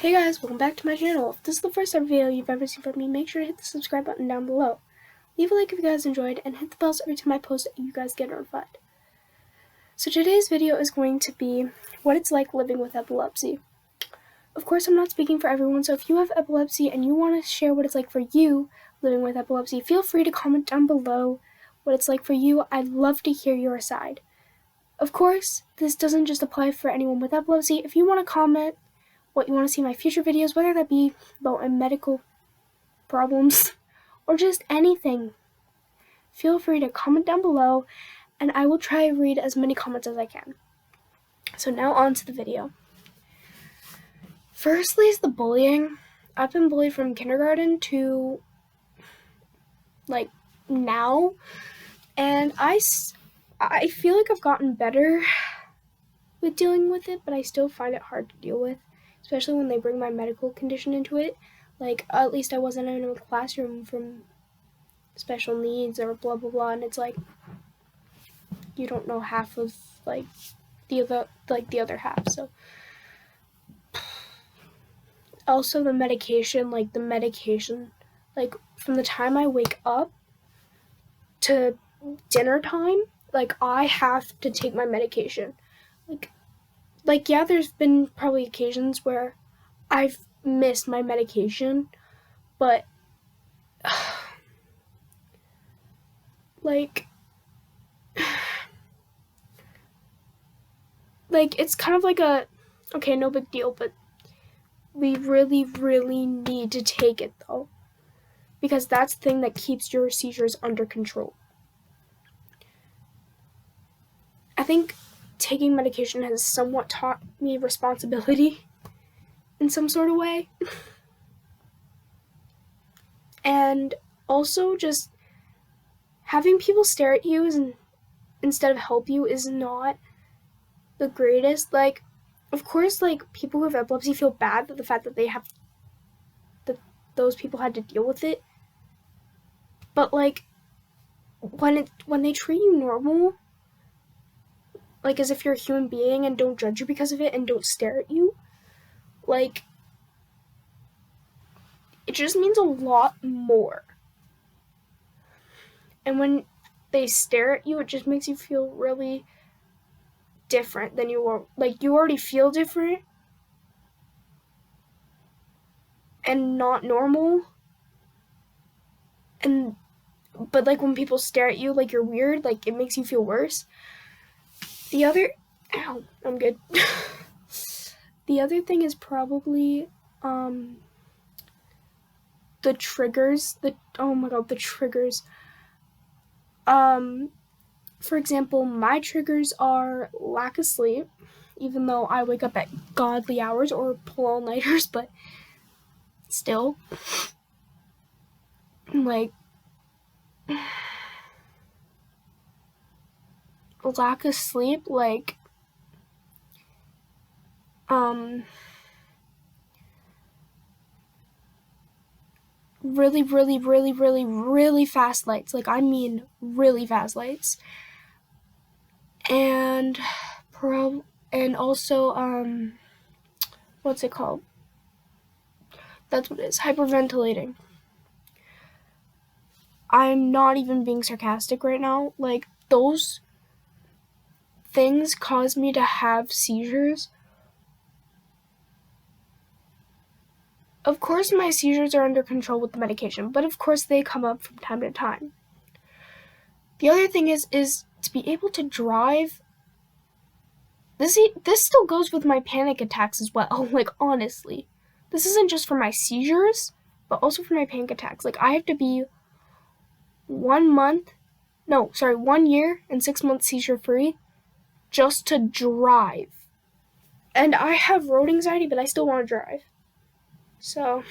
Hey guys, welcome back to my channel. If this is the first ever video you've ever seen from me, make sure to hit the subscribe button down below. Leave a like if you guys enjoyed, and hit the bell so every time I post you guys get notified. So today's video is going to be what it's like living with epilepsy. Of course, I'm not speaking for everyone, so if you have epilepsy and you want to share what it's like for you living with epilepsy, feel free to comment down below what it's like for you. I'd love to hear your side. Of course, this doesn't just apply for anyone with epilepsy. If you want to comment what you want to see in my future videos, whether that be about my medical problems or just anything, feel free to comment down below and I will try to read as many comments as I can. So now on to the video. Firstly is the bullying. I've been bullied from kindergarten to now, and I feel like I've gotten better with dealing with it, but I still find it hard to deal with, especially when they bring my medical condition into it. At least I wasn't in a classroom from special needs or blah blah blah, and it's like you don't know half of the other half. So also the medication, from the time I wake up to dinner time, I have to take my medication. Yeah, there's been probably occasions where I've missed my medication, but it's kind of like okay, no big deal, but we really, really need to take it though, because that's the thing that keeps your seizures under control. I think taking medication has somewhat taught me responsibility in some sort of way. And also just having people stare at you instead of help you is not the greatest. Of course, people who have epilepsy feel bad that the fact that those people had to deal with it. But when they treat you normal, as if you're a human being and don't judge you because of it and don't stare at you, it just means a lot more. And when they stare at you, it just makes you feel really different than you are. You already feel different and not normal. But when people stare at you like you're weird, it makes you feel worse. Ow, I'm good. The other thing is probably the triggers. The triggers. For example, my triggers are lack of sleep, even though I wake up at godly hours or pull all-nighters, but still, lack of sleep, really, really, really, really, really fast lights. I mean really fast lights. And also, what's it called? That's what it is, hyperventilating. I'm not even being sarcastic right now. Those things cause me to have seizures. Of course, my seizures are under control with the medication, but of course they come up from time to time. The other thing is to be able to drive. This still goes with my panic attacks as well. Honestly, this isn't just for my seizures, but also for my panic attacks. I have to be 1 year and 6 months seizure free just to drive. And I have road anxiety, but I still want to drive. So,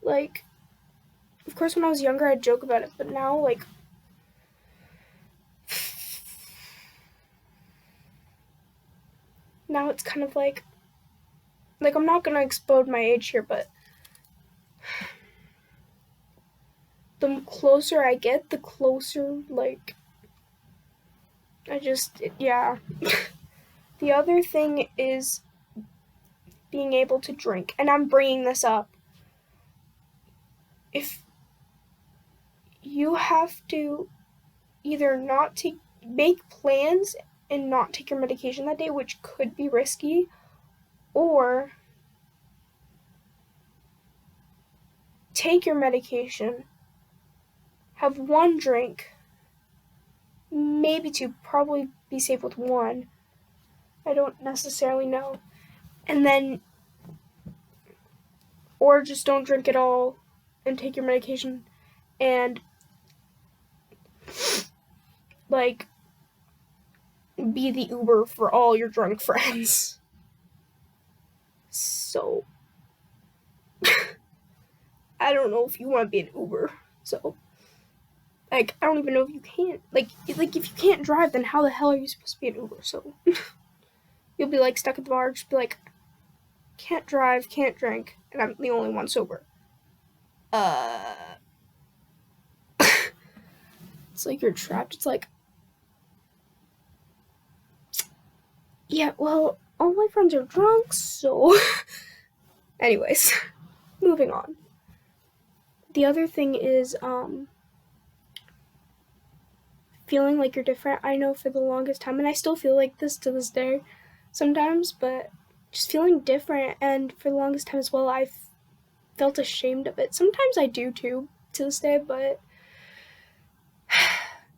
of course, when I was younger, I'd joke about it, but now, now it's kind of I'm not gonna explode my age here, but the closer I get, the closer, yeah. The other thing is being able to drink. And I'm bringing this up. If you have to either make plans and not take your medication that day, which could be risky, or take your medication, have one drink, maybe two, probably be safe with one. I don't necessarily know. And then, or just don't drink at all and take your medication and, like, be the Uber for all your drunk friends. So, I don't know if you want to be an Uber. So, like, I don't even know if you can. Like if you can't drive, then how the hell are you supposed to be an Uber? So, you'll be, like, stuck at the bar, just be like, can't drive, can't drink, and I'm the only one sober. It's like you're trapped. It's like, yeah, well, all my friends are drunk, so... Anyways, moving on. The other thing is, feeling like you're different. I know for the longest time, and I still feel like this to this day sometimes, but just feeling different, and for the longest time as well, I've felt ashamed of it. Sometimes I do too, to this day, but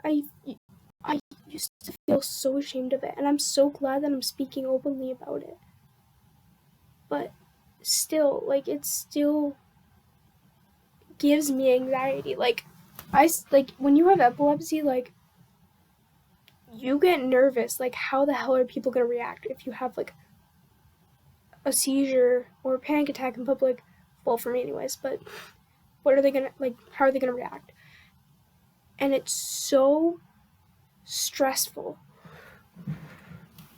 I used to feel so ashamed of it, and I'm so glad that I'm speaking openly about it. But still, like, it still gives me anxiety. Like, when you have epilepsy, like, you get nervous. Like, how the hell are people gonna react if you have, like, a seizure or a panic attack in public? Well, for me anyways, but what are they gonna, like, how are they gonna react? And it's so stressful.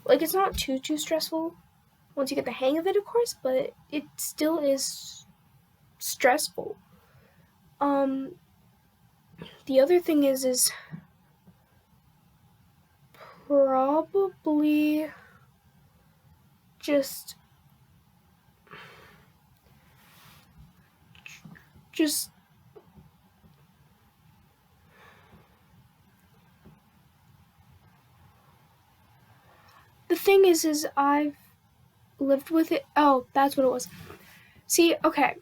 Like, it's not too stressful once you get the hang of it, of course, but it still is stressful. The other thing is probably just the thing is I've lived with it. Oh, that's what it was. See, okay.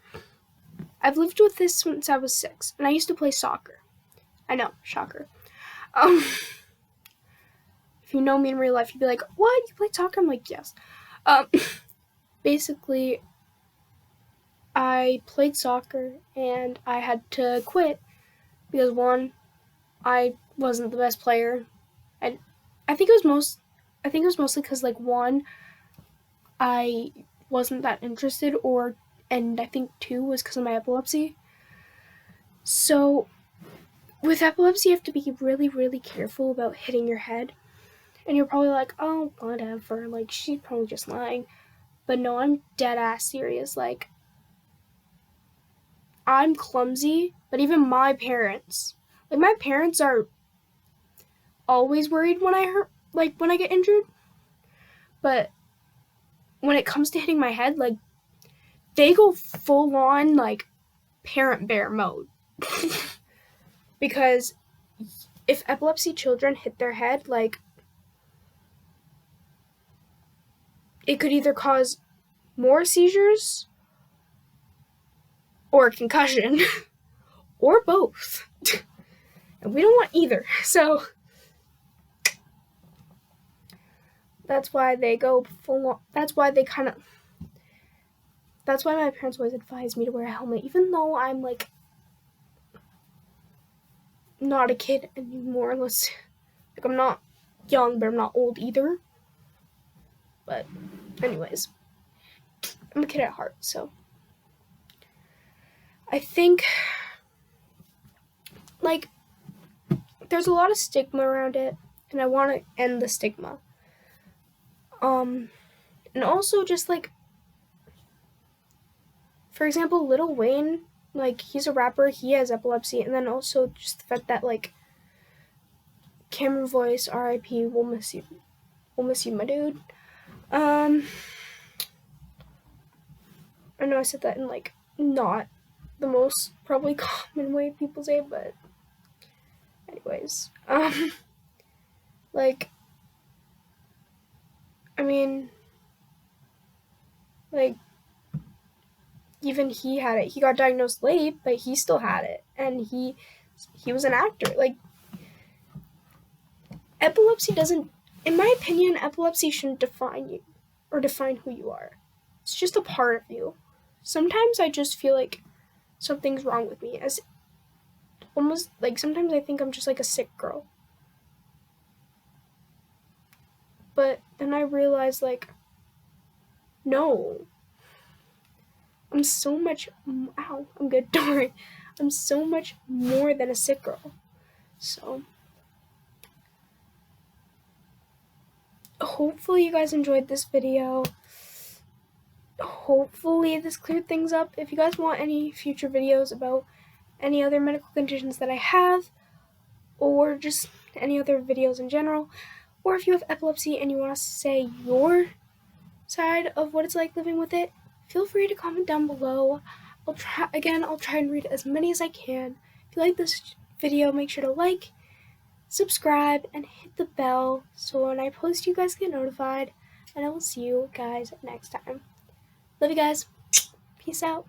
I've lived with this since I was 6, and I used to play soccer. I know, shocker. If you know me in real life, you'd be like, what? You play soccer? I'm like, yes. Basically, I played soccer, and I had to quit because, one, I wasn't the best player. And I think it was mostly because, like, one, I wasn't that interested, and I think 2 was because of my epilepsy. So, with epilepsy, you have to be really, really careful about hitting your head. And you're probably like, oh, whatever, like, she's probably just lying. But no, I'm dead ass serious. Like, I'm clumsy, but even my parents are always worried when I get injured. But when it comes to hitting my head, like, they go full on, like, parent bear mode. Because if epilepsy children hit their head, like, it could either cause more seizures or a concussion or both. And we don't want either. So that's why they go full on. That's why my parents always advise me to wear a helmet, even though I'm, like, not a kid anymore. Like, I'm not young, but I'm not old either. But anyways, I'm a kid at heart, so I think, like, there's a lot of stigma around it, and I want to end the stigma. And also just, like, for example, Lil Wayne, like, he's a rapper, he has epilepsy, and then also just the fact that, like, Cameron Voice, R.I.P., we'll miss you, my dude. I know I said that in like not the most probably common way people say it, but anyways, like, I mean, like, even he had it. He got diagnosed late, but he still had it, and he was an actor. Like, epilepsy doesn't, in my opinion, epilepsy shouldn't define you or define who you are. It's just a part of you. Sometimes I just feel like something's wrong with me, as almost like sometimes I think I'm just like a sick girl. But then I realize, like, no, I'm so much, ow, I'm good, don't worry. I'm so much more than a sick girl. So, hopefully you guys enjoyed this video. Hopefully this cleared things up. If you guys want any future videos about any other medical conditions that I have, or just any other videos in general, or if you have epilepsy and you want to say your side of what it's like living with it, feel free to comment down below. I'll try and read as many as I can. If you like this video, make sure to like, subscribe, and hit the bell so when I post you guys get notified, and I will see you guys next time. Love you guys. Peace out.